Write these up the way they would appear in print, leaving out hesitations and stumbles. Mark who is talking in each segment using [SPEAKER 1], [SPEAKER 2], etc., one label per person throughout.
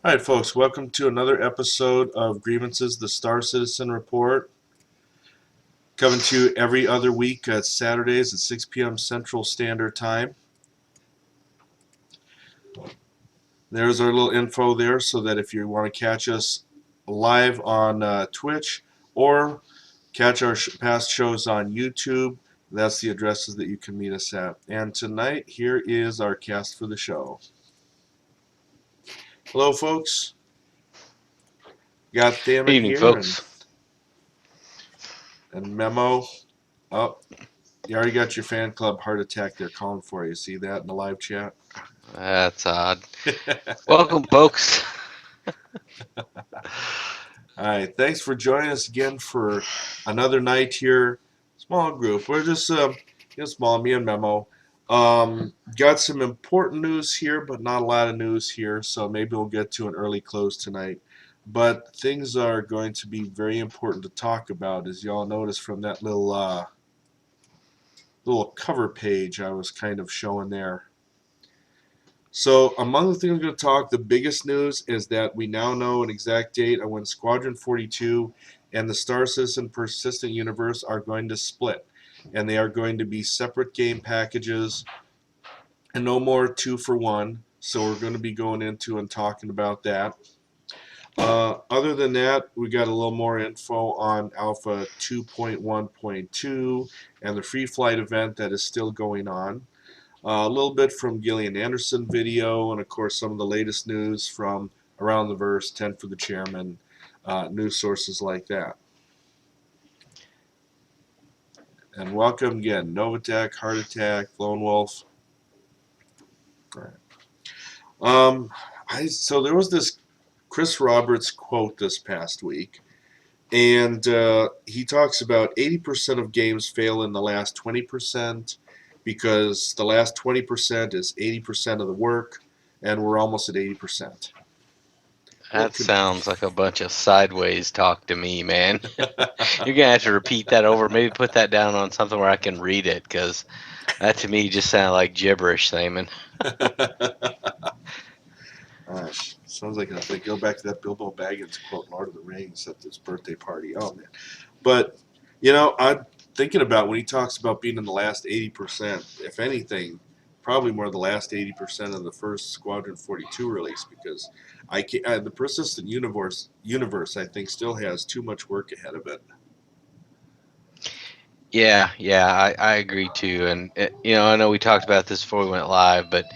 [SPEAKER 1] All right, folks, welcome to another episode of Grievances, the Star Citizen Report. Coming to you every other week at Saturdays at 6 p.m. Central Standard Time. There's our little info there so that if you want to catch us live on Twitch or catch our past shows on YouTube, that's the addresses that you can meet us at. And tonight, here is our cast for the show. Hello, folks. Got Thamin
[SPEAKER 2] Evening,
[SPEAKER 1] here
[SPEAKER 2] folks.
[SPEAKER 1] and Memo. Oh, you already got your fan club heart attack there calling for you. See that in the live chat?
[SPEAKER 2] That's odd. Welcome, folks.
[SPEAKER 1] All right, thanks for joining us again for another night here. Small group. We're just small. Me and Memo. Got some important news here, but not a lot of news here. So maybe we'll get to an early close tonight. But things are going to be very important to talk about, as y'all noticed from that little cover page I was kind of showing there. So among the things we're going to talk, the biggest news is that we now know an exact date of when Squadron 42 and the Star Citizen Persistent Universe are going to split. And they are going to be separate game packages and no more 2-for-1. So we're going to be going into and talking about that. Other than that, we got a little more info on Alpha 2.1.2 and the free flight event that is still going on. A little bit from Gillian Anderson video, and of course some of the latest news from Around the Verse, 10 for the Chairman, news sources like that. And welcome again, Novatech, Heart Attack, Lone Wolf. All right. So there was this Chris Roberts quote this past week, and he talks about 80% of games fail in the last 20%. Because the last 20% is 80% of the work, and we're almost at 80%.
[SPEAKER 2] That sounds like a bunch of sideways talk to me, man. You're going to have to repeat that over. Maybe put that down on something where I can read it, because that to me just sounded like gibberish, Thamin.
[SPEAKER 1] Gosh, sounds like if they go back to that Bilbo Baggins quote, Lord of the Rings, at this birthday party. Oh, man. But, I'm thinking about when he talks about being in the last 80%, if anything, probably more the last 80% of the first Squadron 42 release, because the Persistent Universe, I think, still has too much work ahead of it.
[SPEAKER 2] Yeah, I agree too. And, I know we talked about this before we went live, but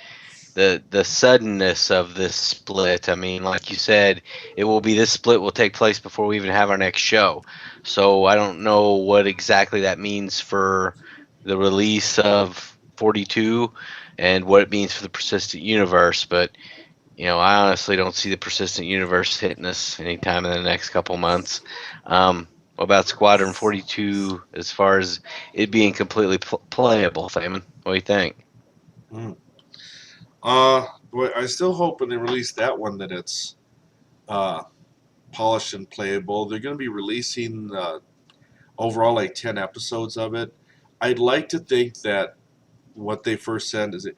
[SPEAKER 2] the suddenness of this split. I mean, like you said, this split will take place before we even have our next show. So I don't know what exactly that means for the release of 42 and what it means for the persistent universe, but I honestly don't see the persistent universe hitting us anytime in the next couple months. What about Squadron 42 as far as it being completely playable, Thamin? What do you think?
[SPEAKER 1] Mm. Boy, I still hope when they release that one that it's polished and playable. They're going to be releasing overall like 10 episodes of it. I'd like to think that what they first send is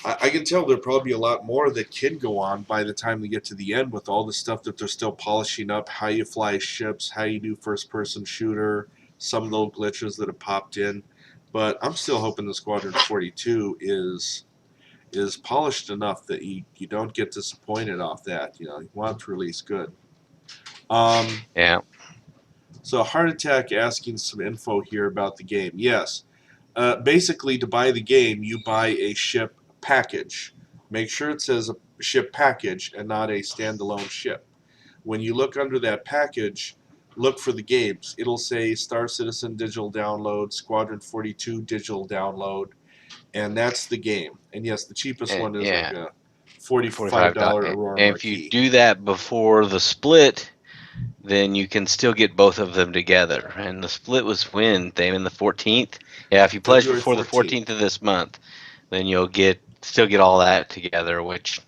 [SPEAKER 1] I can tell there'll probably be a lot more that can go on by the time we get to the end with all the stuff that they're still polishing up, how you fly ships, how you do first-person shooter, some of those glitches that have popped in. But I'm still hoping the Squadron 42 is polished enough that you don't get disappointed off that. You want it to release good.
[SPEAKER 2] Yeah.
[SPEAKER 1] So Heart Attack asking some info here about the game. Yes. Basically, to buy the game, you buy a ship package. Make sure it says a ship package and not a standalone ship. When you look under that package, look for the games. It'll say Star Citizen digital download, Squadron 42 digital download, and that's the game. And yes, the cheapest one is like a $45
[SPEAKER 2] $45.
[SPEAKER 1] Aurora
[SPEAKER 2] And if you
[SPEAKER 1] Marquis.
[SPEAKER 2] do that before the split, then you can still get both of them together. And the split was when, Damon, the 14th? Yeah, if you pledge
[SPEAKER 1] February
[SPEAKER 2] before the
[SPEAKER 1] 14th.
[SPEAKER 2] 14th of this month, then you'll still get all that together, which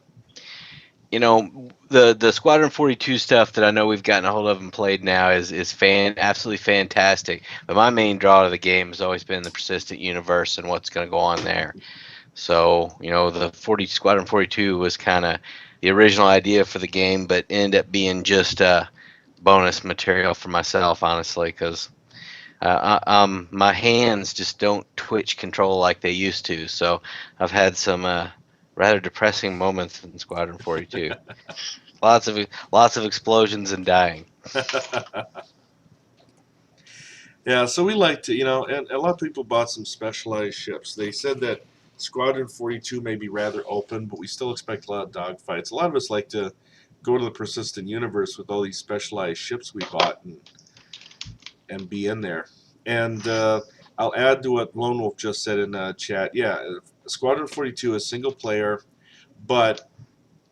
[SPEAKER 2] the Squadron 42 stuff that I know we've gotten a hold of and played now is absolutely fantastic. But my main draw to the game has always been the persistent universe and what's going to go on there. So, the 40 Squadron 42 was kind of the original idea for the game, but ended up being just bonus material for myself, honestly, because my hands just don't twitch control like they used to. So I've had some rather depressing moments in Squadron 42. Lots of explosions and dying.
[SPEAKER 1] Yeah, so we like to, and a lot of people bought some specialized ships. They said that Squadron 42 may be rather open, but we still expect a lot of dogfights. A lot of us like to go to the persistent universe with all these specialized ships we bought and be in there. And I'll add to what Lone Wolf just said in chat. Yeah, Squadron 42 is single player, but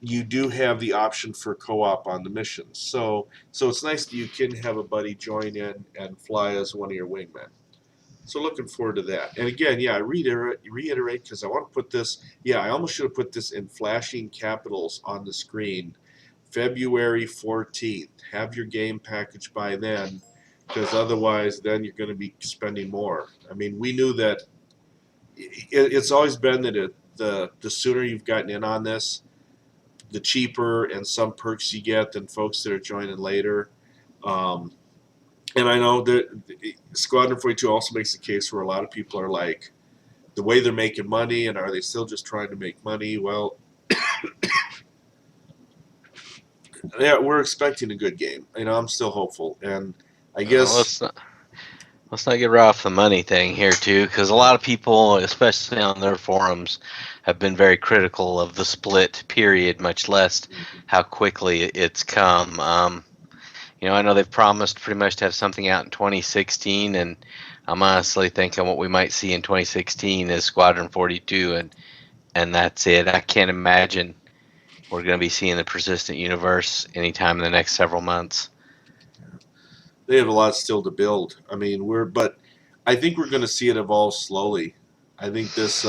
[SPEAKER 1] you do have the option for co-op on the missions. So it's nice that you can have a buddy join in and fly as one of your wingmen. So looking forward to that. And again, yeah, I reiterate because I want to put this. Yeah, I almost should have put this in flashing capitals on the screen. February 14th. Have your game package by then, because otherwise, then you're going to be spending more. I mean, we knew that it's always been that the sooner you've gotten in on this, the cheaper and some perks you get than folks that are joining later. Um, and I know that Squadron 42 also makes the case where a lot of people are like, the way they're making money, and are they still just trying to make money? Well, yeah, we're expecting a good game. I'm still hopeful, and I
[SPEAKER 2] Uh,
[SPEAKER 1] guess
[SPEAKER 2] let's not let's not get right off the money thing here too, because a lot of people, especially on their forums, have been very critical of the split period, much less how quickly it's come. I know they've promised pretty much to have something out in 2016, and I'm honestly thinking what we might see in 2016 is Squadron 42, and that's it. I can't imagine we're going to be seeing the persistent universe anytime in the next several months.
[SPEAKER 1] they have a lot still to build. I mean, but I think we're going to see it evolve slowly. I think this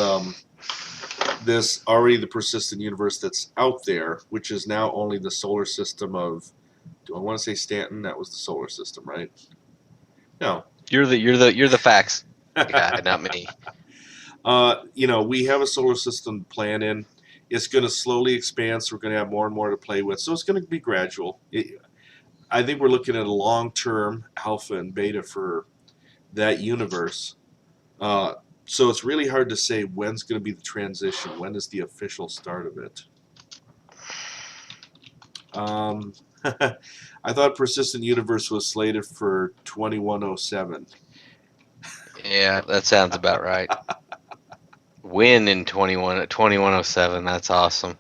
[SPEAKER 1] already the persistent universe that's out there, which is now only the solar system of. Do I want to say Stanton? That was the solar system, right? No.
[SPEAKER 2] You're the facts guy, not me.
[SPEAKER 1] We have a solar system plan in. It's going to slowly expand, so we're going to have more and more to play with. So it's going to be gradual. I think we're looking at a long-term alpha and beta for that universe. Uh, so it's really hard to say when's going to be the transition. When is the official start of it? Um, I thought Persistent Universe was slated for 2107.
[SPEAKER 2] Yeah, that sounds about right. Win in 2107. That's awesome.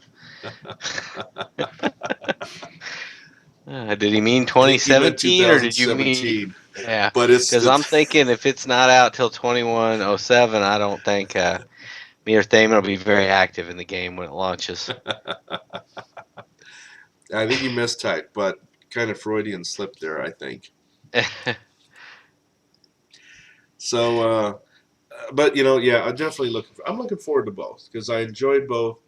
[SPEAKER 2] Did he mean
[SPEAKER 1] I think he meant
[SPEAKER 2] 2017 or did you mean?
[SPEAKER 1] 2017,
[SPEAKER 2] Yeah,
[SPEAKER 1] but it's
[SPEAKER 2] because
[SPEAKER 1] the.
[SPEAKER 2] I'm thinking if it's not out till 2107, I don't think me or Thamin will be very active in the game when it launches.
[SPEAKER 1] I think you mistyped, but kind of Freudian slip there, I think. So, but yeah, I'm definitely I'm looking forward to both because I enjoyed both.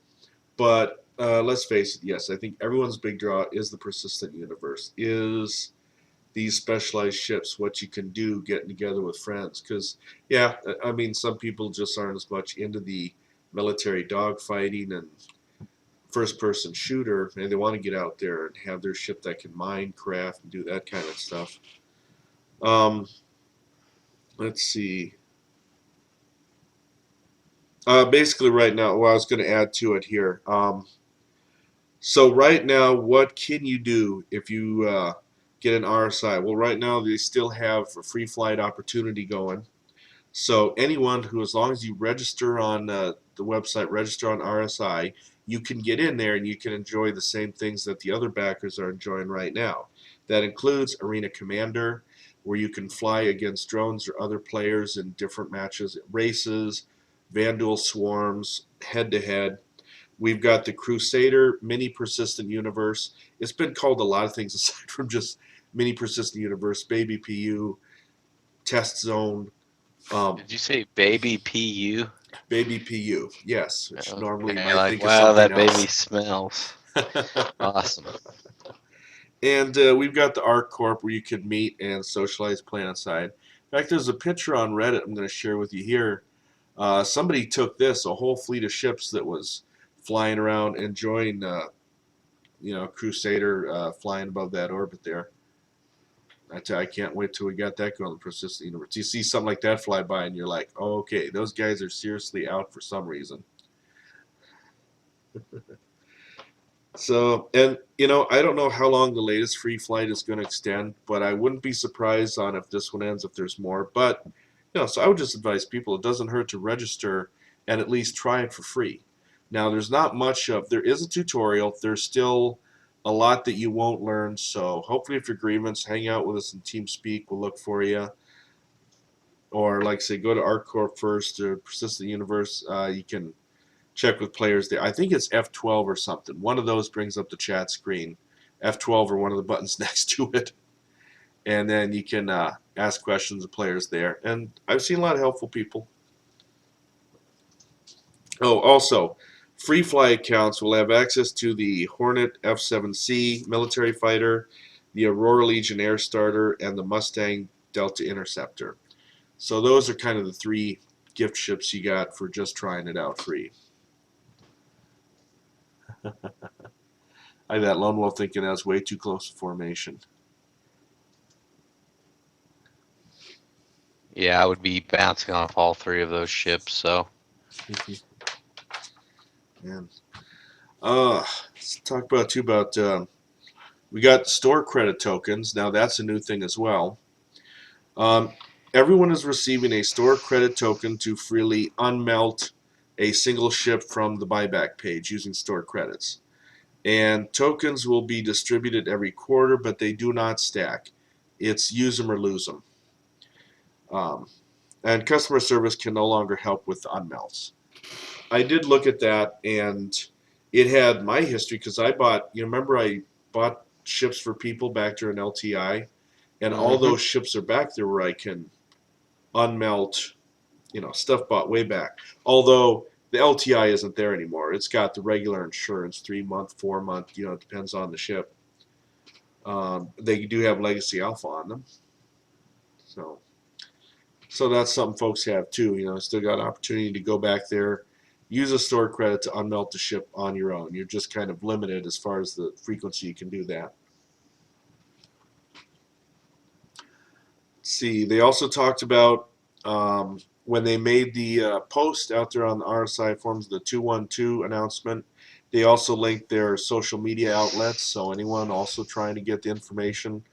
[SPEAKER 1] But let's face it, yes, I think everyone's big draw is the persistent universe, is these specialized ships, what you can do getting together with friends. Because, yeah, I mean, some people just aren't as much into the military dogfighting and first person shooter, and they want to get out there and have their ship that can mine, craft, and do that kind of stuff. Um, let's see. Basically, right now, well, I was going to add to it here. So right now, what can you do if you get an RSI? Well, right now they still have a free flight opportunity going. So anyone who, as long as you register on the website, register on RSI, you can get in there and you can enjoy the same things that the other backers are enjoying right now. That includes Arena Commander, where you can fly against drones or other players in different matches, races, Vanduul swarms, head-to-head. We've got the Crusader Mini Persistent Universe. It's been called a lot of things aside from just Mini Persistent Universe, Baby PU, Test Zone,
[SPEAKER 2] Did you say baby PU?
[SPEAKER 1] Baby PU, yes, which normally you
[SPEAKER 2] Okay,
[SPEAKER 1] might
[SPEAKER 2] like
[SPEAKER 1] think of
[SPEAKER 2] wow,
[SPEAKER 1] something
[SPEAKER 2] that baby
[SPEAKER 1] else.
[SPEAKER 2] smells awesome.
[SPEAKER 1] And we've got the Arc Corp where you can meet and socialize planetside. In fact, there's a picture on Reddit I'm going to share with you here. Somebody took this, a whole fleet of ships that was flying around, enjoying, Crusader flying above that orbit there. I can't wait till we got that going in the persistent universe. You see something like that fly by, and you're like, oh, okay, those guys are seriously out for some reason. So, and I don't know how long the latest free flight is going to extend, but I wouldn't be surprised on if this one ends if there's more. But, so I would just advise people it doesn't hurt to register and at least try it for free. Now, there's not much of, there is a tutorial. There's still a lot that you won't learn. So hopefully if you're grievance, hang out with us in TeamSpeak. We'll look for you. Or like I say, go to ArcCorp first or Persistent Universe. You can check with players there. I think it's F12 or something. One of those brings up the chat screen. F12 or one of the buttons next to it. And then you can ask questions of players there. And I've seen a lot of helpful people. Oh, also, free fly accounts will have access to the Hornet F-7C military fighter, the Aurora Legion Air Starter, and the Mustang Delta Interceptor. So those are kind of the 3 gift ships you got for just trying it out free. I had that Lone Wolf thinking that was way too close to formation.
[SPEAKER 2] Yeah, I would be bouncing off all 3 of those ships. So.
[SPEAKER 1] And let's talk about we got store credit tokens. Now that's a new thing as well. Everyone is receiving a store credit token to freely unmelt a single ship from the buyback page using store credits. And tokens will be distributed every quarter, but they do not stack. It's use them or lose them. And customer service can no longer help with unmelts. I did look at that, and it had my history because I bought, remember I bought ships for people back during LTI, and all those ships are back there where I can unmelt, stuff bought way back. Although the LTI isn't there anymore. It's got the regular insurance, 3-month, 4-month, it depends on the ship. They do have Legacy Alpha on them. So that's something folks have too. Still got an opportunity to go back there, use a store credit to unmelt the ship on your own. You're just kind of limited as far as the frequency you can do that. Let's see, they also talked about when they made the post out there on the RSI forums, the 212 announcement, they also linked their social media outlets. So anyone also trying to get the information,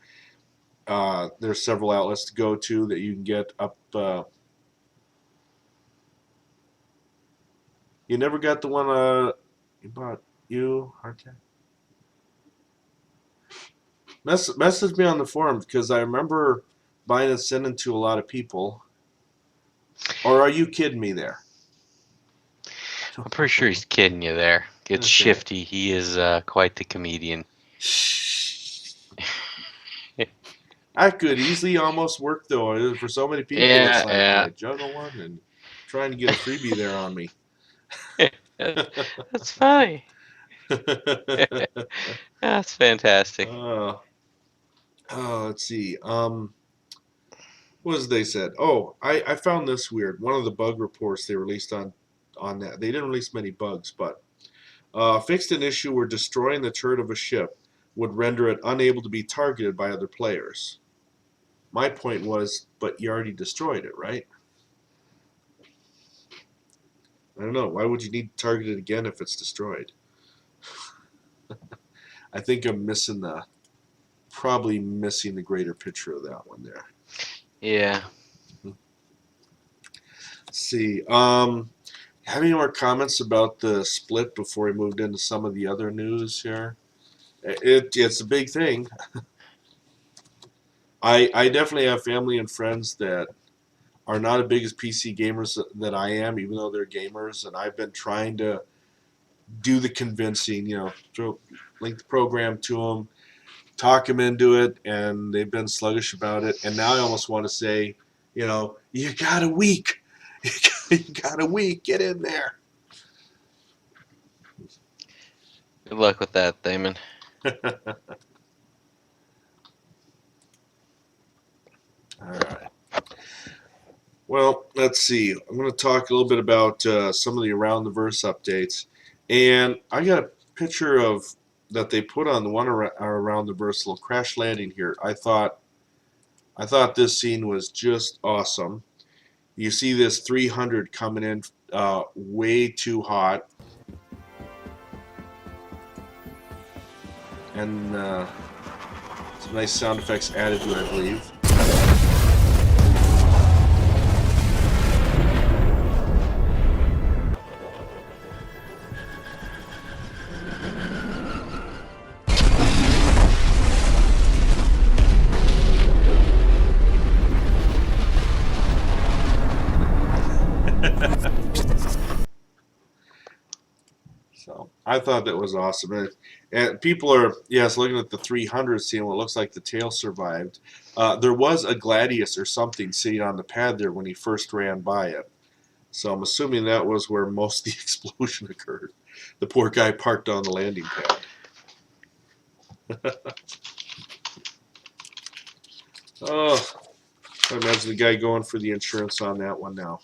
[SPEAKER 1] there's several outlets to go to that you can get up. You never got the one you bought, Hardcat? Message me on the forum because I remember buying and sending to a lot of people. Or are you kidding me there?
[SPEAKER 2] I'm pretty sure he's kidding you there. It's shifty. He is quite the comedian.
[SPEAKER 1] I could easily almost work though. For so many people, it's like I juggle one and trying to get a freebie there on me.
[SPEAKER 2] That's funny. That's fantastic.
[SPEAKER 1] Let's see. What was they said? Oh, I found this weird. One of the bug reports they released on that. They didn't release many bugs, but fixed an issue where destroying the turret of a ship would render it unable to be targeted by other players. My point was, but you already destroyed it, right? I don't know. Why would you need to target it again if it's destroyed? I think I'm probably missing the greater picture of that one there.
[SPEAKER 2] Yeah.
[SPEAKER 1] Let's see. Have any more comments about the split before we moved into some of the other news here? It's a big thing. I definitely have family and friends that are not as big as PC gamers that I am, even though they're gamers, and I've been trying to do the convincing, link the program to them, talk them into it, and they've been sluggish about it. And now I almost want to say, you got a week. You got a week. Get in there.
[SPEAKER 2] Good luck with that, Thamin.
[SPEAKER 1] All right. Well, let's see. I'm going to talk a little bit about some of the around the verse updates, and I got a picture of that they put on the one around the verse little crash landing here. I thought this scene was just awesome. You see this 300 coming in way too hot, and some nice sound effects added to it, I believe. So I thought that was awesome. And people are, yes, looking at the 300, seeing what looks like the tail survived. There was a Gladius or something sitting on the pad there when he first ran by it. So I'm assuming that was where most of the explosion occurred. The poor guy parked on the landing pad. Oh, I imagine the guy going for the insurance on that one now.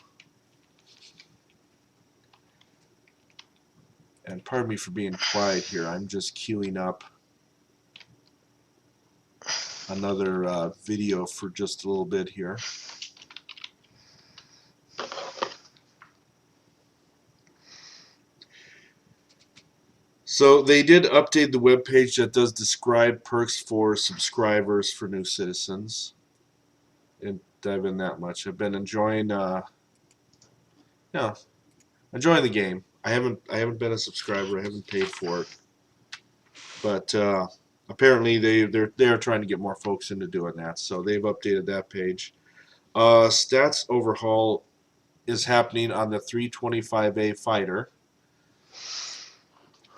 [SPEAKER 1] And pardon me for being quiet here. I'm just queuing up another video for just a little bit here. So they did update the webpage that does describe perks for subscribers for new citizens. Didn't dive in that much. I've been enjoying, yeah, enjoying the game. I haven't been a subscriber. I haven't paid for it, but apparently they're trying to get more folks into doing that. So they've updated that page. Stats overhaul is happening on the 325A fighter.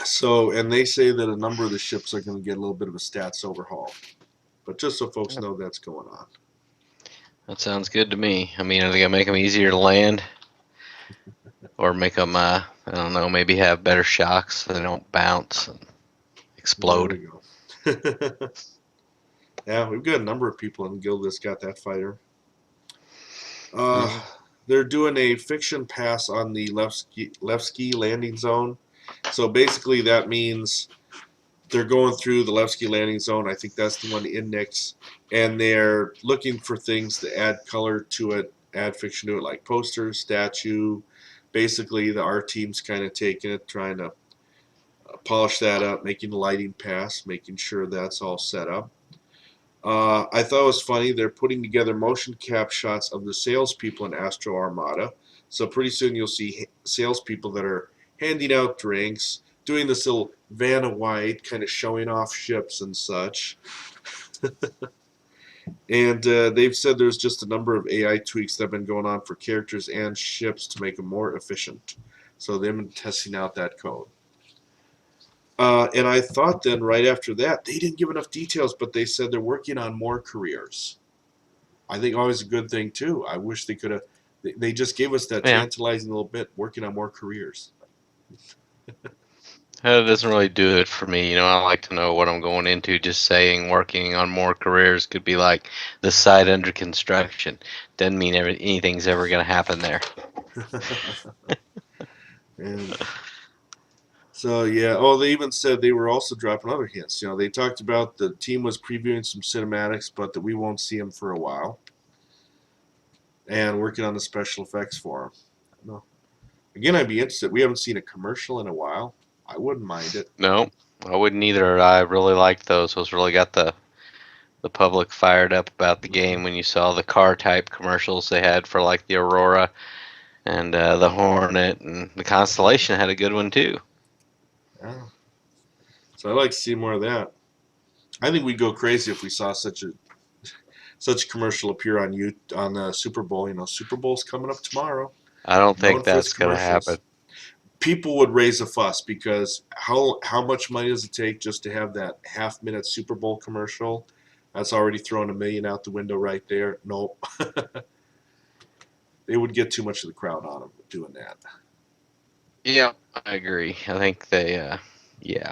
[SPEAKER 1] So, and they say that a number of the ships are going to get a little bit of a stats overhaul. But just so folks know that's going on.
[SPEAKER 2] That sounds good to me. I mean, are they gonna make them easier to land, or make them, I don't know, maybe have better shocks so they don't bounce and explode?
[SPEAKER 1] There we go. Yeah, we've got a number of people in the guild that's got that fighter.
[SPEAKER 2] Mhm.
[SPEAKER 1] They're doing a fiction pass on the left ski landing zone. So basically that means they're going through the left ski landing zone. I think that's the one in Nix, and they're looking for things to add color to it, add fiction to it, like posters, statue. Basically, the art team's kind of taking it, trying to polish that up, making the lighting pass, making sure that's all set up. I thought it was funny. They're putting together motion cap shots of the salespeople in Astro Armada. So pretty soon you'll see salespeople that are handing out drinks, doing this little Vanna White, kind of showing off ships and such. And they've said there's just a number of AI tweaks that have been going on for characters and ships to make them more efficient. So they've been testing out that code. And I thought then right after that, they didn't give enough details, but they said they're working on more careers. I think always a good thing too. I wish they could have. They just gave us that
[SPEAKER 2] Yeah,
[SPEAKER 1] tantalizing little bit, working on more careers.
[SPEAKER 2] that doesn't really do it for me. I like to know what I'm going into. Just saying working on more careers could be like the site under construction. Doesn't mean anything's ever gonna happen there.
[SPEAKER 1] And so yeah. Oh, they even said they were also dropping other hints. They talked about the team was previewing some cinematics, but that we won't see them for a while, and working on the special effects for them. No. Again, I'd be interested. We haven't seen a commercial in a while. I wouldn't mind it.
[SPEAKER 2] No, I wouldn't either. I really liked those. Those really got the public fired up about the
[SPEAKER 1] Mm-hmm.
[SPEAKER 2] game when you saw the car type commercials they had for like the Aurora and the Hornet, and the Constellation had a good one too.
[SPEAKER 1] Yeah. So I'd like to see more of that. I think we'd go crazy if we saw such a commercial appear on the Super Bowl. Super Bowl's coming up tomorrow,
[SPEAKER 2] I don't think
[SPEAKER 1] known for its
[SPEAKER 2] that's gonna happen.
[SPEAKER 1] commercials. People would raise a fuss because how much money does it take just to have that half-minute Super Bowl commercial? That's already thrown $1 million out the window right there. Nope. They would get too much of the crowd on them doing that.
[SPEAKER 2] Yeah, I agree. I think yeah,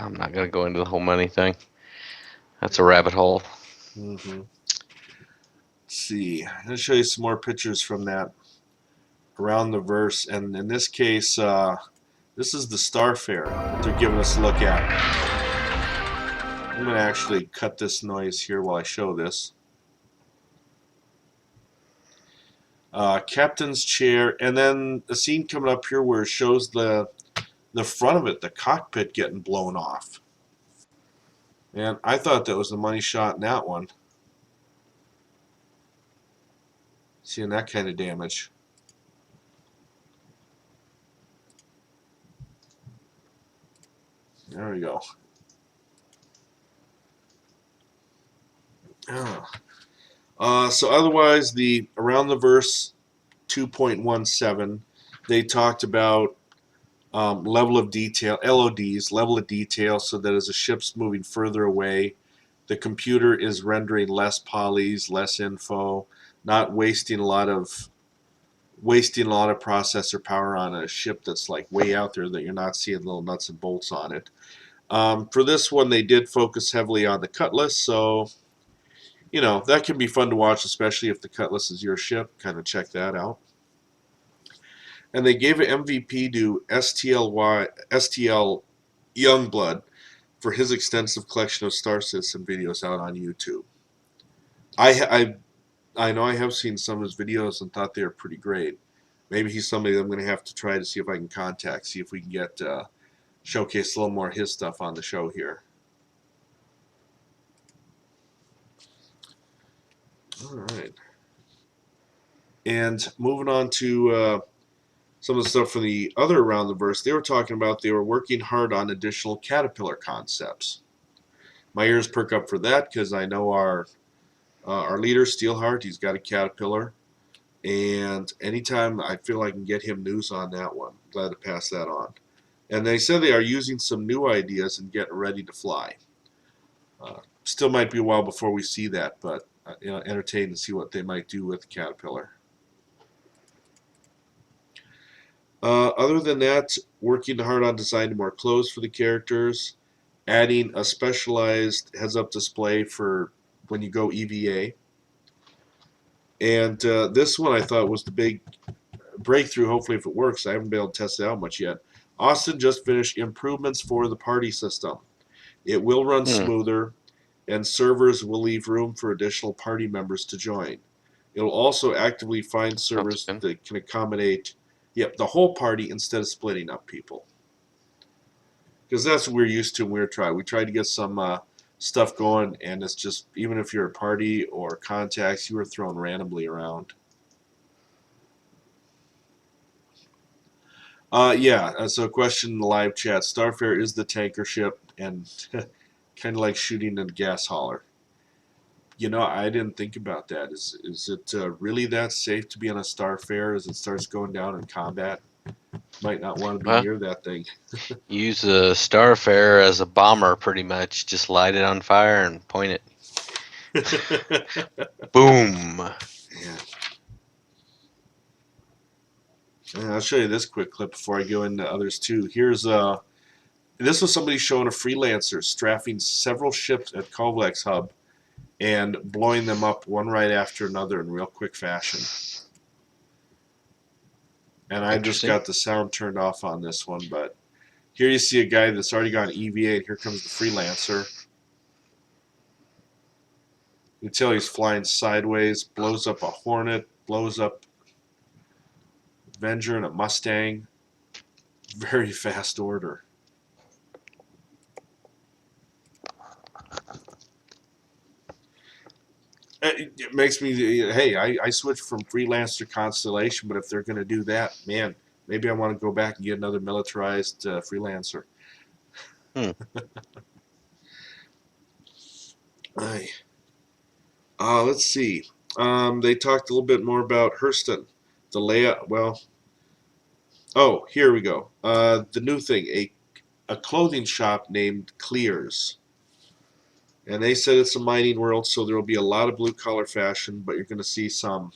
[SPEAKER 2] I'm not gonna go into the whole money thing. That's a rabbit hole.
[SPEAKER 1] Mm-hmm. Let's see. I'm going to show you some more pictures from that. around the verse, and in this case, this is the Starfare that they're giving us a look at. I'm going to actually cut this noise here while I show this. Captain's chair, and then a scene coming up here where it shows the front of it, the cockpit getting blown off. And I thought that was the money shot in that one. Seeing that kind of damage. There we go. So otherwise, the around the verse 2.17, they talked about level of detail, LODs, level of detail, so that as the ship's moving further away, the computer is rendering less polys, less info, not wasting a lot of processor power on a ship that's like way out there that you're not seeing little nuts and bolts on it. For this one, they did focus heavily on the Cutlass, so you know that can be fun to watch, especially if the Cutlass is your ship. Kind of check that out. And they gave an MVP to STL Youngblood for his extensive collection of Star Citizen videos out on YouTube. I know I have seen some of his videos and thought they were pretty great. Maybe he's somebody that I'm going to have to try to see if I can contact, see if we can get showcase a little more of his stuff on the show here. All right. And moving on to some of the stuff from the other Around the Verse, they were talking about they were working hard on additional Caterpillar concepts. My ears perk up for that because I know our leader, Steelheart, he's got a Caterpillar. And anytime I feel I can get him news on that one, I'm glad to pass that on. And they said they are using some new ideas and getting ready to fly. Still might be a while before we see that, but entertained to see what they might do with the Caterpillar. Other than that, working hard on designing more clothes for the characters, adding a specialized heads-up display for when you go EVA. And this one I thought was the big breakthrough, hopefully if it works. I haven't been able to test it out much yet. Austin just finished improvements for the party system. It will run smoother, and servers will leave room for additional party members to join. It'll also actively find servers that can accommodate the whole party instead of splitting up people. Because that's what we're used to when we try. We tried to get some stuff going, and it's just, even if you're a party or contacts, you were thrown randomly around. So a question in the live chat. Starfare is the tanker ship, and kind of like shooting in a gas hauler. I didn't think about that. Is it really that safe to be on a Starfare as it starts going down in combat? Might not want to be near that thing.
[SPEAKER 2] Use a Starfare as a bomber, pretty much. Just light it on fire and point it. Boom.
[SPEAKER 1] Yeah. I'll show you this quick clip before I go into others too. Here's this was somebody showing a freelancer strafing several ships at Kovlex Hub and blowing them up one right after another in real quick fashion. And I just got the sound turned off on this one, but here you see a guy that's already got an EVA, and here comes the freelancer. You can tell he's flying sideways, blows up a Hornet, blows up Avenger and a Mustang. Very fast order. It makes me, hey, I switched from freelance to Constellation, but if they're going to do that, man, maybe I want to go back and get another militarized freelancer. Let's see. They talked a little bit more about Hurston. The layout, here we go. The new thing, a clothing shop named Clears. And they said it's a mining world, so there will be a lot of blue-collar fashion, but you're going to see some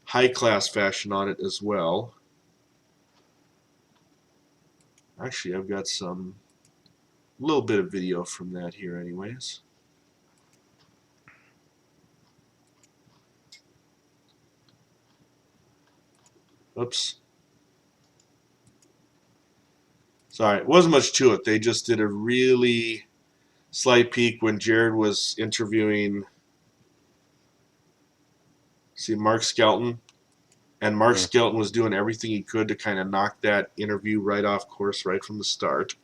[SPEAKER 1] high-class fashion on it as well. Actually, I've got some little bit of video from that here anyways. Oops. Sorry, it wasn't much to it. They just did a really slight peek when Jared was interviewing, see, Mark Skelton. And Mark
[SPEAKER 2] Mm.
[SPEAKER 1] Skelton was doing everything he could to kind of knock that interview right off course right from the start.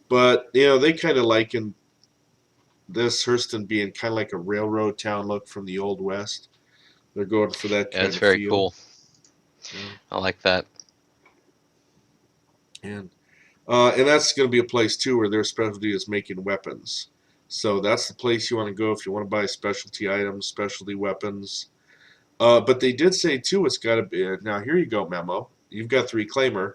[SPEAKER 1] But, they kind of liken this Hurston being kind of like a railroad town look from the Old West. They're going for that
[SPEAKER 2] Yeah,
[SPEAKER 1] kind
[SPEAKER 2] it's
[SPEAKER 1] of
[SPEAKER 2] very
[SPEAKER 1] feel.
[SPEAKER 2] cool.
[SPEAKER 1] Yeah.
[SPEAKER 2] I like that.
[SPEAKER 1] And and that's going to be a place too where their specialty is making weapons. So that's the place you want to go if you want to buy specialty items, specialty weapons. But they did say too, it's got to be. Now here you go, Memo. You've got the reclaimer.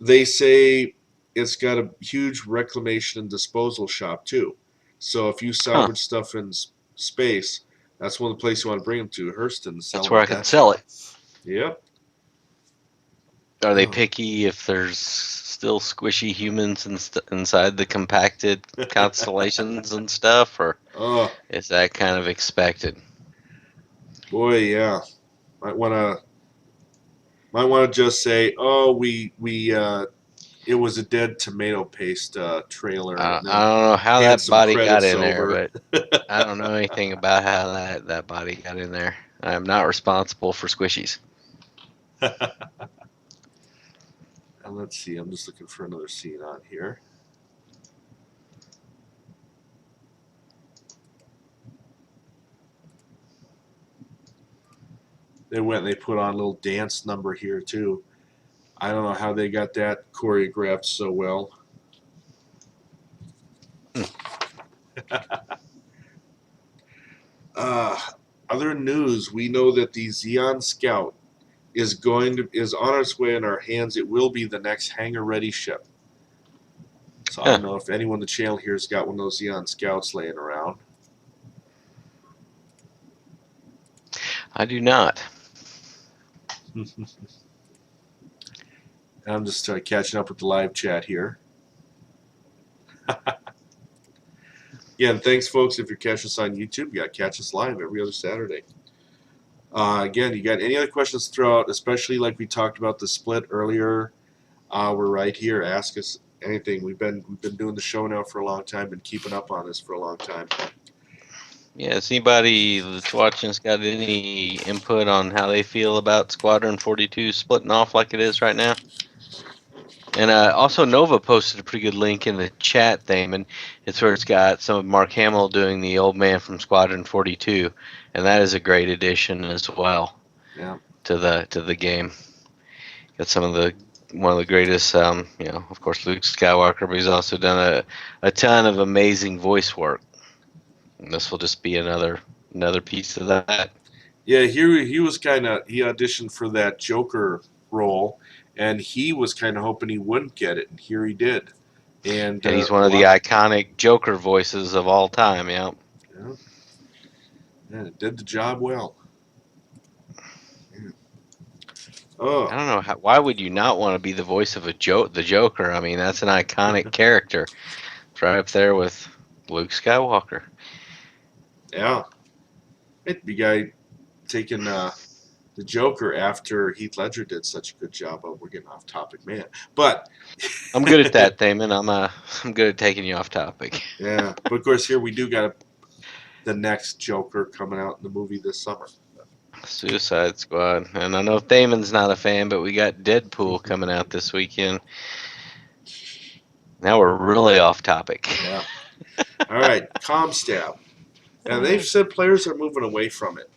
[SPEAKER 1] They say it's got a huge reclamation and disposal shop too. So if you
[SPEAKER 2] Huh.
[SPEAKER 1] salvage stuff in space, that's one of the places you want to bring them to. Hurston, sell
[SPEAKER 2] That's
[SPEAKER 1] them
[SPEAKER 2] where I
[SPEAKER 1] at
[SPEAKER 2] could
[SPEAKER 1] that
[SPEAKER 2] sell
[SPEAKER 1] shop.
[SPEAKER 2] it.
[SPEAKER 1] Yep.
[SPEAKER 2] Are they
[SPEAKER 1] Oh.
[SPEAKER 2] picky if there's still squishy humans inside the compacted constellations and stuff, or
[SPEAKER 1] Oh
[SPEAKER 2] is that kind of expected?
[SPEAKER 1] boy, yeah. Might want to just say, oh, we it was a dead tomato paste trailer, and
[SPEAKER 2] I
[SPEAKER 1] then
[SPEAKER 2] don't know how
[SPEAKER 1] hand
[SPEAKER 2] that
[SPEAKER 1] some
[SPEAKER 2] body got
[SPEAKER 1] credits
[SPEAKER 2] in there,
[SPEAKER 1] over.
[SPEAKER 2] but I don't know anything about how that body got in there. I'm not responsible for squishies.
[SPEAKER 1] And let's see, I'm just looking for another scene on here. They went and they put on a little dance number here too. I don't know how they got that choreographed so well.
[SPEAKER 2] Hmm.
[SPEAKER 1] Uh, Other news, we know that the Xeon Scout is on its way in our hands. It will be the next hangar ready ship. So I
[SPEAKER 2] Huh.
[SPEAKER 1] don't know if anyone on the channel here has got one of those Xeon Scouts laying around.
[SPEAKER 2] I do not.
[SPEAKER 1] I'm just catching up with the live chat here. Again, thanks, folks. If you're catching us on YouTube, you got to catch us live every other Saturday. Again, you got any other questions to throw out, especially like we talked about the split earlier? We're right here. Ask us anything. We've been doing the show now for a long time, been keeping up on this for a long time.
[SPEAKER 2] Yeah, has anybody that's watching us got any input on how they feel about Squadron 42 splitting off like it is right now? And also, Nova posted a pretty good link in the chat thing, and it's where it's got some of Mark Hamill doing the old man from Squadron 42, and that is a great addition as well
[SPEAKER 1] Yeah.
[SPEAKER 2] to the game. Got some of the one of the greatest, of course, Luke Skywalker, but he's also done a ton of amazing voice work. And this will just be another piece of that.
[SPEAKER 1] Yeah, he was he auditioned for that Joker role, and he was kind of hoping he wouldn't get it, and here he did. And
[SPEAKER 2] And he's
[SPEAKER 1] a
[SPEAKER 2] one of the
[SPEAKER 1] lot,
[SPEAKER 2] iconic Joker voices of all time. Yeah.
[SPEAKER 1] yeah, yeah, it did the job well. Yeah.
[SPEAKER 2] I
[SPEAKER 1] Oh,
[SPEAKER 2] don't know why would you not want to be the voice of the Joker? I mean, that's an iconic character. It's right up there with Luke Skywalker.
[SPEAKER 1] yeah, it be guy taking the Joker after Heath Ledger did such a good job of. We're getting off topic, man. But
[SPEAKER 2] I'm good at that, Thamin. I'm good at taking you off topic.
[SPEAKER 1] yeah, but of course here we do got the next Joker coming out in the movie this summer.
[SPEAKER 2] Suicide Squad, and I know Thamin's not a fan, but we got Deadpool coming out this weekend. Now we're really off topic.
[SPEAKER 1] Yeah. All right, ComStab. And they've said players are moving away from it.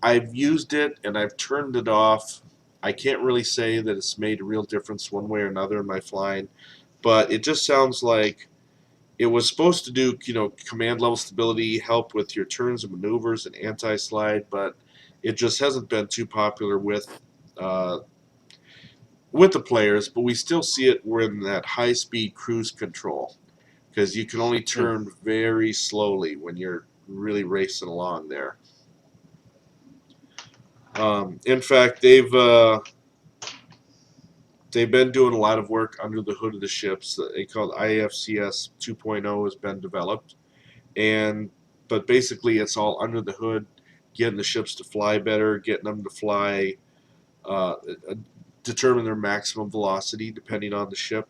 [SPEAKER 1] I've used it and I've turned it off. I can't really say that it's made a real difference one way or another in my flying, but it just sounds like it was supposed to do, command level stability, help with your turns and maneuvers and anti-slide, but it just hasn't been too popular uh, with the players. But we still see it. We're in that high-speed cruise control because you can only
[SPEAKER 2] Hmm.
[SPEAKER 1] turn very slowly when you're really racing along there. In fact, they've been doing a lot of work under the hood of the ships. They call it IFCS 2.0 has been developed, and but basically it's all under the hood. getting the ships to fly better, getting them to fly, uh, uh, determine their maximum velocity depending on the ship,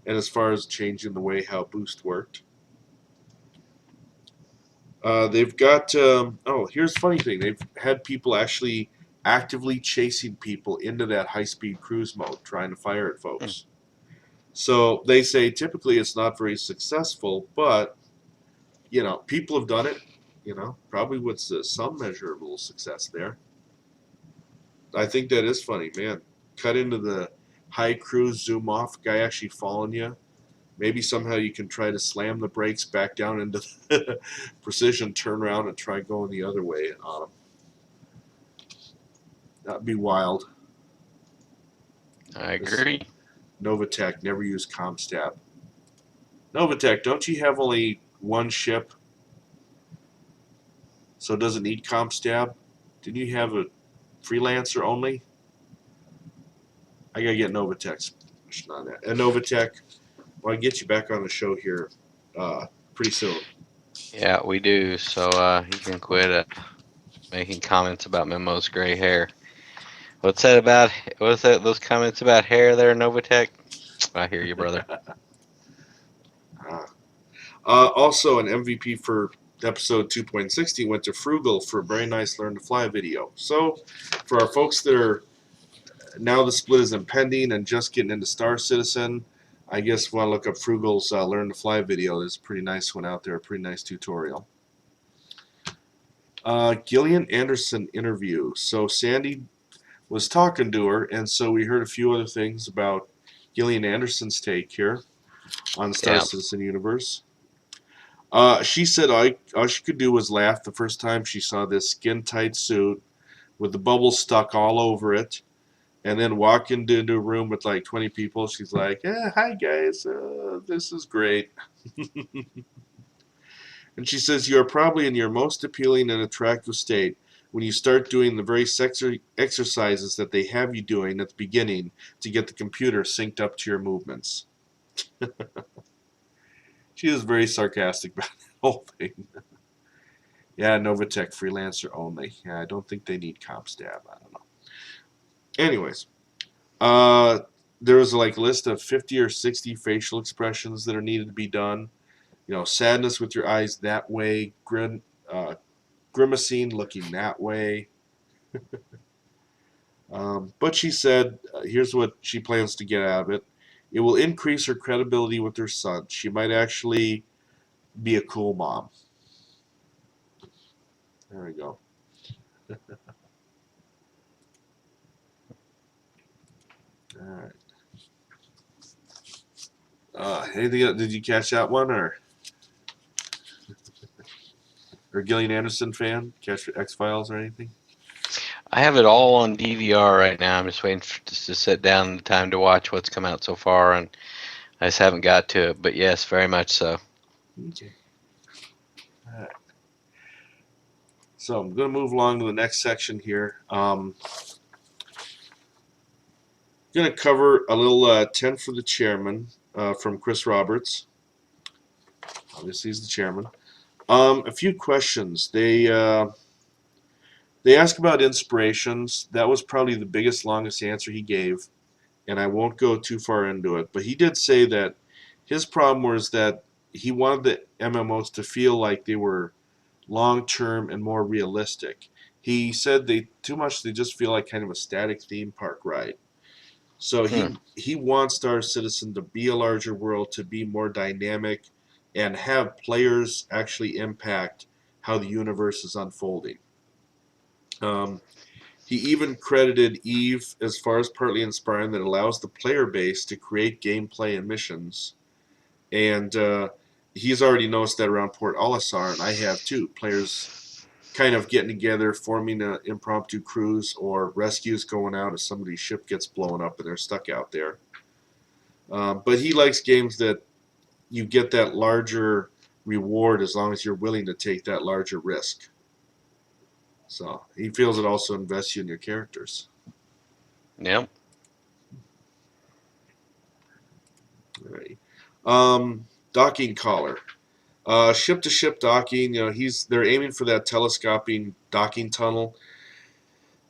[SPEAKER 1] and as far as changing the way how boost worked. They've got oh, here's the funny thing: they've had people actually actively chasing people into that high-speed cruise mode, trying to fire at
[SPEAKER 2] Hmm.
[SPEAKER 1] folks. So they say typically it's not very successful, but people have done it. Probably with some measurable success there. I think that is funny, man. Cut into the high cruise, zoom off, guy actually following you. Maybe somehow you can try to slam the brakes back down into the precision, turn around, and try going the other way on them. That'd be wild.
[SPEAKER 2] I
[SPEAKER 1] This
[SPEAKER 2] agree.
[SPEAKER 1] Novatech never used ComStat. Novatech, don't you have only one ship, so it doesn't need ComStab? Didn't you have a freelancer only? I gotta get Novatech's position on that. And Novatech, well, I get you back on the show here pretty soon.
[SPEAKER 2] Yeah, we do. So you can quit making comments about Memo's gray hair. What's that about? What's that? Those comments about hair there, Novatech? I hear you, brother.
[SPEAKER 1] Uh, Also, an MVP for episode 2.60 went to Frugal for a very nice Learn to Fly video. So, for our folks that are now the split is impending and just getting into Star Citizen, I guess want to look up Frugal's Learn to Fly video. There's a pretty nice one out there, a pretty nice tutorial. Gillian Anderson interview. So Sandy was talking to her, and so we heard a few other things about Gillian Anderson's take here on Star
[SPEAKER 2] Yeah.
[SPEAKER 1] Citizen Universe. She said all she could do was laugh the first time she saw this skin tight suit with the bubbles stuck all over it, and then walk into a room with like 20 people. She's like, "Hi guys, this is great." And she says, "You are probably in your most appealing and attractive state when you start doing the very sexy exercises that they have you doing at the beginning to get the computer synced up to your movements." She is very sarcastic about the whole thing. Yeah, Novatech freelancer only. Yeah, I don't think they need CompStab. I don't know. Anyways, uh, there was like a list of 50 or 60 facial expressions that are needed to be done. Sadness with your eyes that way, grimacing looking that way. But she said, here's what she plans to get out of it. It will increase her credibility with her son. She might actually be a cool mom. There we go. All right. Anything else? Did you catch that one, or Gillian Anderson fan? Catch X Files or anything?
[SPEAKER 2] I have it all on DVR right now. I'm just waiting just to sit down the time to watch what's come out so far, and I just haven't got to it. But yes, very much so.
[SPEAKER 1] Okay. All right. So I'm going to move along to the next section here. Going to cover a little 10 for the chairman from Chris Roberts. Obviously, he's the chairman. A few questions. They ask about inspirations. That was probably the biggest, longest answer he gave, and I won't go too far into it. But he did say that his problem was that he wanted the MMOs to feel like they were long term and more realistic. He said they just feel like kind of a static theme park ride. So
[SPEAKER 2] Hmm.
[SPEAKER 1] he wants Star Citizen to be a larger world, to be more dynamic, and have players actually impact how the universe is unfolding. Um, he even credited Eve as far as partly inspiring that allows the player base to create gameplay and missions. And he's already noticed that around Port Olisar, and I have too. Players kind of getting together, forming an impromptu cruise or rescues going out if somebody's ship gets blown up and they're stuck out there. But he likes games that you get that larger reward as long as you're willing to take that larger risk. So he feels it also invests you in your characters.
[SPEAKER 2] Yep.
[SPEAKER 1] All right. Docking collar. Ship-to-ship docking, they're aiming for that telescoping docking tunnel,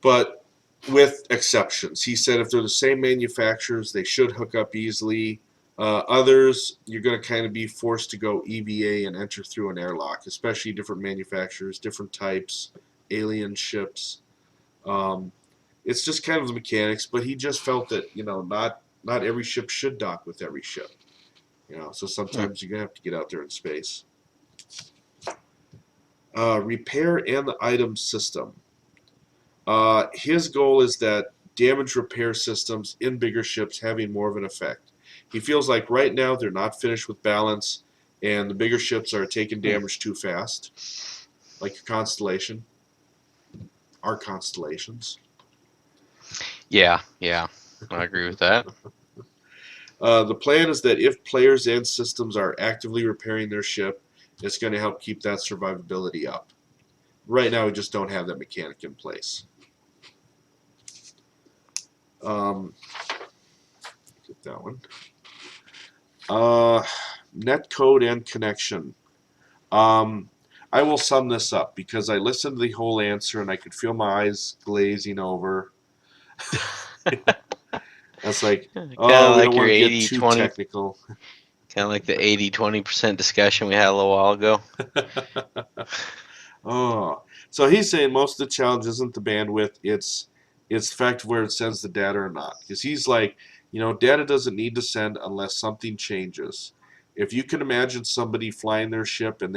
[SPEAKER 1] but with exceptions. He said if they're the same manufacturers, they should hook up easily. Others, you're going to kind of be forced to go EVA and enter through an airlock, especially different manufacturers, different types, alien ships. Um, it's just kind of the mechanics, but he just felt that not every ship should dock with every ship. So
[SPEAKER 2] Hmm.
[SPEAKER 1] sometimes you're gonna have to get out there in space. Repair and the item system. His goal is that damage repair systems in bigger ships having more of an effect. He feels like right now they're not finished with balance, and the bigger ships are taking
[SPEAKER 2] Hmm.
[SPEAKER 1] damage too fast, like your Constellation, our constellations.
[SPEAKER 2] Yeah, yeah, I agree with that.
[SPEAKER 1] The plan is that if players and systems are actively repairing their ship, it's going to help keep that survivability up. Right now, we just don't have that mechanic in place. Um, get that one. Netcode and connection. Um, I will sum this up because I listened to the whole answer and I could feel my eyes glazing over. That's like,
[SPEAKER 2] Kind
[SPEAKER 1] oh,
[SPEAKER 2] of
[SPEAKER 1] we don't
[SPEAKER 2] like your
[SPEAKER 1] want to get
[SPEAKER 2] 80
[SPEAKER 1] too
[SPEAKER 2] 20,
[SPEAKER 1] technical.
[SPEAKER 2] kind of like the 80-20% discussion we had a little while ago.
[SPEAKER 1] Oh, so he's saying most of the challenge isn't the bandwidth; it's the fact of where it sends the data or not. Because he's like, data doesn't need to send unless something changes. If you can imagine somebody flying their ship and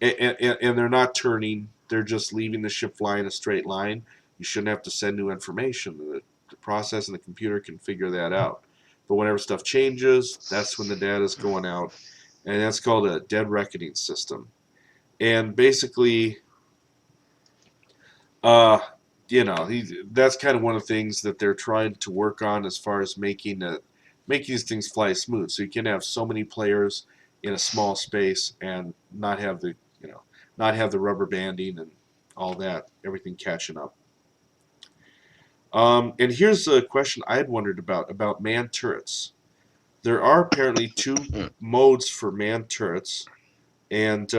[SPEAKER 1] and they're not turning, they're just leaving the ship flying a straight line. You shouldn't have to send new information. The process and the computer can figure that out. But whenever stuff changes, that's when the data is going out, and that's called a dead reckoning system. And basically, uh, that's kind of one of the things that they're trying to work on as far as making these things fly smooth. So you can have so many players in a small space and not have the rubber banding and all that, everything catching up. And here's a question I had wondered about manned turrets. There are apparently two
[SPEAKER 2] Hmm.
[SPEAKER 1] modes for manned turrets, and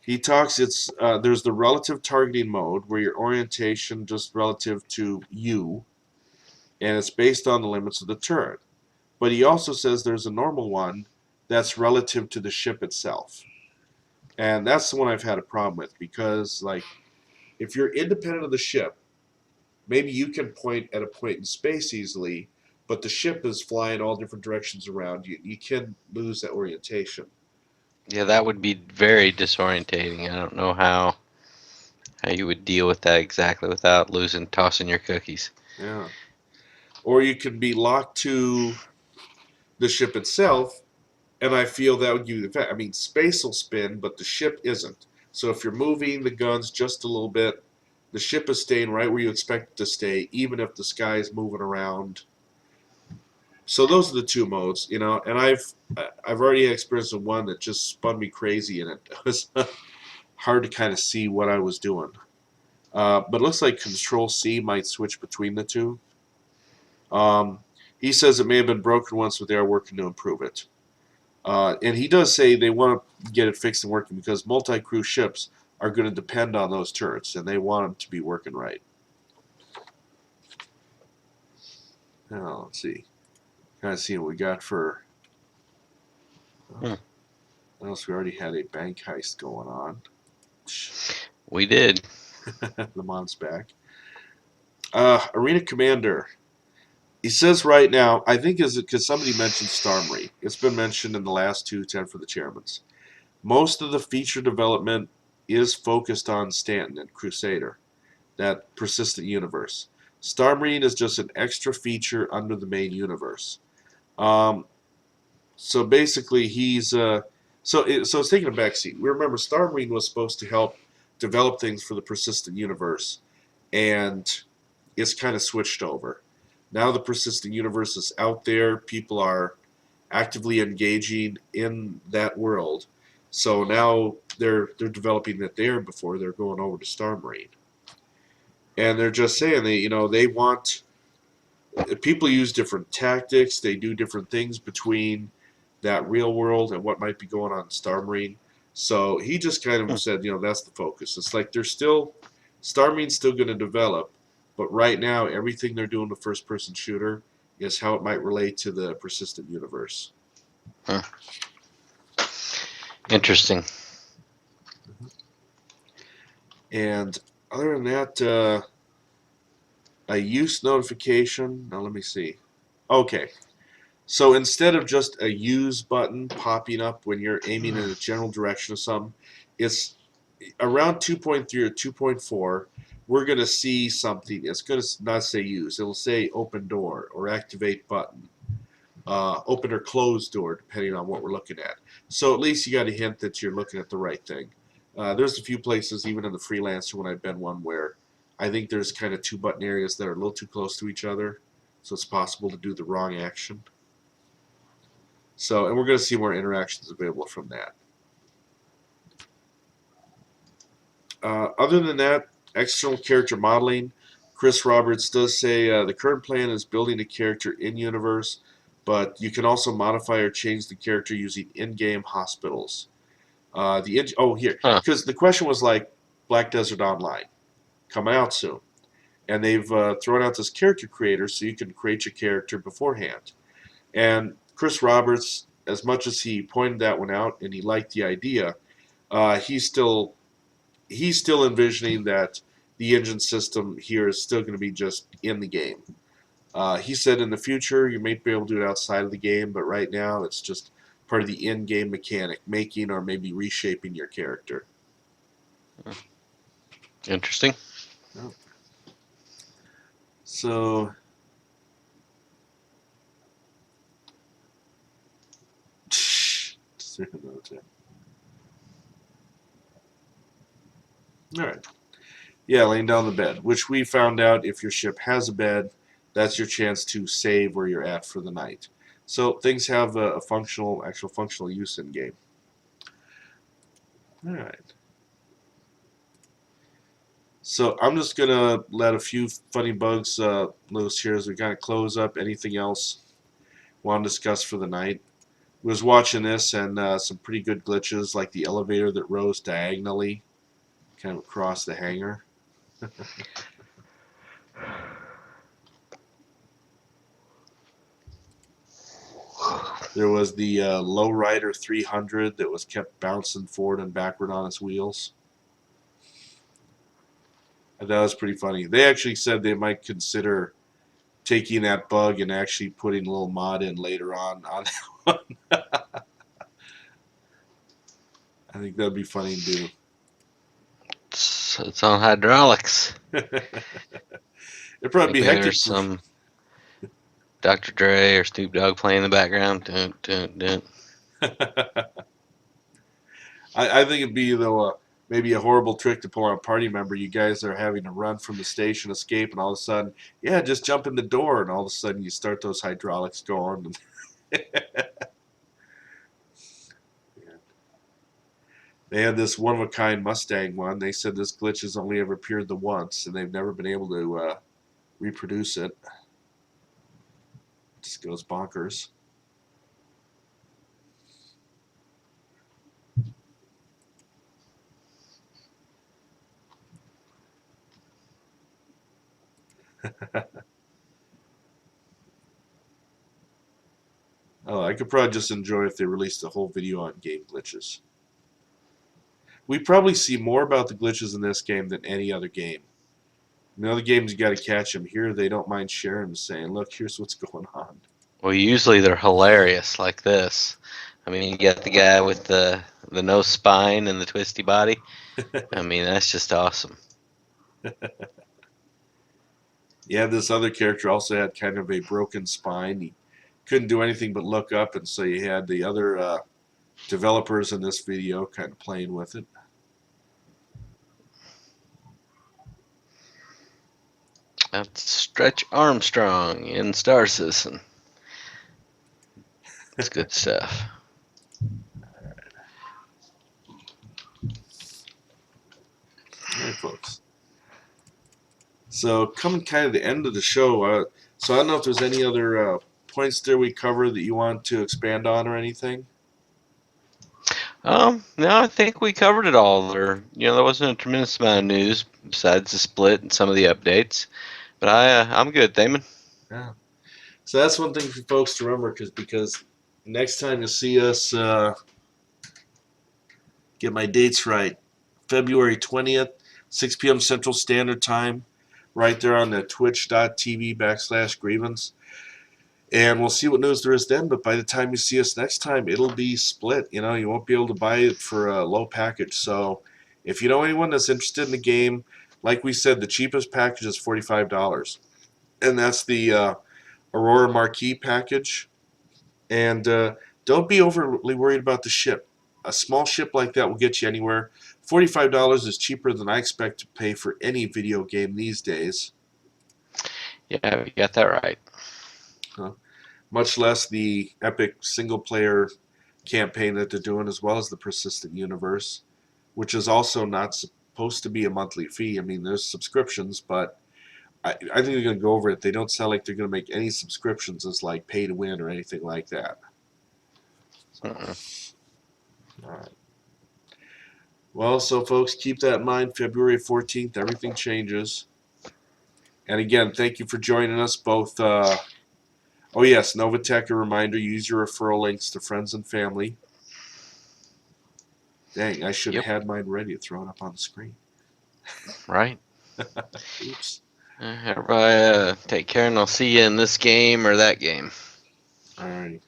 [SPEAKER 1] he talks. It's there's the relative targeting mode where your orientation just relative to you, and it's based on the limits of the turret. But he also says there's a normal one that's relative to the ship itself, and that's the one I've had a problem with because like if you're independent of the ship, maybe you can point at a point in space easily, but the ship is flying all different directions around you. You can lose that orientation.
[SPEAKER 2] Yeah, that would be very disorientating. I don't know how you would deal with that exactly without losing tossing your cookies.
[SPEAKER 1] Yeah. Or you can be locked to the ship itself, and I feel that would give you the effect. I mean, space will spin, but the ship isn't. So if you're moving the guns just a little bit, the ship is staying right where you expect it to stay, even if the sky is moving around. So those are the two modes, and I've already experienced the one that just spun me crazy, and it was hard to kind of see what I was doing. But it looks like Control C might switch between the two. Um, he says it may have been broken once, but they are working to improve it. And he does say they want to get it fixed and working because multi-crew ships are going to depend on those turrets, and they want them to be working right. Now, let's see. Kind of see what we got for.
[SPEAKER 2] Hmm.
[SPEAKER 1] What else? We already had a bank heist going on.
[SPEAKER 2] We did.
[SPEAKER 1] The month's back. Arena Commander. He says right now, I think is it because somebody mentioned Star Marine. It's been mentioned in the last 210 for the chairmans. Most of the feature development is focused on Stanton and Crusader, that persistent universe. Star Marine is just an extra feature under the main universe. Um, so basically, so it's taking a backseat. We remember Star Marine was supposed to help develop things for the persistent universe, and it's kind of switched over. Now the persistent universe is out there. People are actively engaging in that world. So now they're developing that there before they're going over to Star Marine, and they're just saying they want people use different tactics. They do different things between that real world and what might be going on in Star Marine. So he just kind of said, that's the focus. It's like Star Marine's still going to develop, but right now everything they're doing with first-person shooter is how it might relate to the persistent universe.
[SPEAKER 2] Huh. Interesting.
[SPEAKER 1] And other than that, a use notification. Now let me see. Okay. So instead of just a use button popping up when you're aiming in a general direction of something, it's around 2.3 or 2.4. We're going to see something. It's going to not say use. It'll say open door or activate button, open or close door, depending on what we're looking at. So at least you got a hint that you're looking at the right thing. There's a few places, even in the Freelancer, when I've been one, where I think there's kind of two button areas that are a little too close to each other, so it's possible to do the wrong action. So, and we're going to see more interactions available from that. Other than that, external character modeling. Chris Roberts does say the current plan is building a character in-universe, but you can also modify or change the character using in-game hospitals. Here,
[SPEAKER 2] Huh.
[SPEAKER 1] because the question was like Black Desert Online coming out soon, and they've thrown out this character creator so you can create your character beforehand. And Chris Roberts, as much as he pointed that one out and he liked the idea, he's still envisioning that the engine system here is still going to be just in the game. He said in the future you may be able to do it outside of the game, but right now it's just part of the in-game mechanic, making or maybe reshaping your character.
[SPEAKER 2] Interesting.
[SPEAKER 1] Oh. So, all right. Yeah, laying down the bed, which we found out if your ship has a bed, that's your chance to save where you're at for the night. So things have a actual functional use in game. All right. So I'm just gonna let a few funny bugs loose here as we kind of close up. Anything else want to discuss for the night? Was watching this and some pretty good glitches, like the elevator that rose diagonally, kind of across the hangar. There was the Lowrider 300 that was kept bouncing forward and backward on its wheels. And that was pretty funny. They actually said they might consider taking that bug and actually putting a little mod in later on that one. I think that'd be funny to do.
[SPEAKER 2] It's on hydraulics.
[SPEAKER 1] It'd probably be
[SPEAKER 2] Maybe
[SPEAKER 1] hectic.
[SPEAKER 2] there's some Dr. Dre or Snoop Dogg playing in the background. Dun, dun, dun.
[SPEAKER 1] I think it'd be, though, maybe a horrible trick to pull on a party member. You guys are having to run from the station, escape, and all of a sudden, yeah, just jump in the door, and all of a sudden you start those hydraulics going. They had this one-of-a-kind Mustang one. They said this glitch has only ever appeared the once, and they've never been able to reproduce it. Just goes bonkers. Oh, I could probably just enjoy if they released a whole video on game glitches. We probably see more about the glitches in this game than any other game. In the other games, you got to catch them. Here, they don't mind sharing them, saying, "Look, here's what's going on."
[SPEAKER 2] Well, usually they're hilarious like this. I mean, you get the guy with the no spine and the twisty body. I mean, that's just awesome.
[SPEAKER 1] Yeah, this other character also had kind of a broken spine. He couldn't do anything but look up, and so you had the other developers in this video kind of playing with it.
[SPEAKER 2] That's Stretch Armstrong in Star Citizen. It's good stuff.
[SPEAKER 1] All right, folks. So coming kind of the end of the show, so I don't know if there's any other points there we covered that you want to expand on or anything?
[SPEAKER 2] No, I think we covered it all. There wasn't a tremendous amount of news besides the split and some of the updates. But I'm good, Thamin.
[SPEAKER 1] Yeah. So that's one thing for folks to remember, because next time you see us, get my dates right, February 20th, 6 p.m. Central Standard Time, right there on the twitch.tv/grievance. And we'll see what news there is then. But by the time you see us next time, it'll be split. You know, you won't be able to buy it for a low package. So if you know anyone that's interested in the game, like we said, the cheapest package is $45. And that's the Aurora Marquee package. And don't be overly worried about the ship. A small ship like that will get you anywhere. $45 is cheaper than I expect to pay for any video game these days.
[SPEAKER 2] Yeah, you got that right.
[SPEAKER 1] Much less the epic single player campaign that they're doing, as well as the persistent universe, which is also not supposed to be a monthly fee. I mean, there's subscriptions, but I think they're going to go over it. They don't sound like they're going to make any subscriptions as like pay to win or anything like that. So, all right. Well, so folks, keep that in mind. February 14th, everything changes. And again, thank you for joining us both. Oh, yes, Novatech, a reminder, use your referral links to friends and family. Dang, I should have
[SPEAKER 2] Yep.
[SPEAKER 1] had mine ready to throw it up on the screen.
[SPEAKER 2] Right.
[SPEAKER 1] Oops.
[SPEAKER 2] Everybody, take care, and I'll see you in this game or that game.
[SPEAKER 1] All right.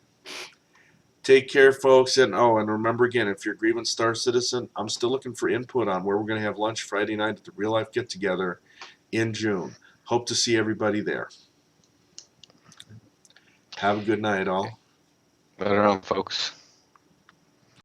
[SPEAKER 1] Take care, folks. And and remember again, if you're a Grievance Star Citizen, I'm still looking for input on where we're going to have lunch Friday night at the Real Life Get Together in June. Hope to see everybody there. Have a good night, all.
[SPEAKER 2] Right on, folks.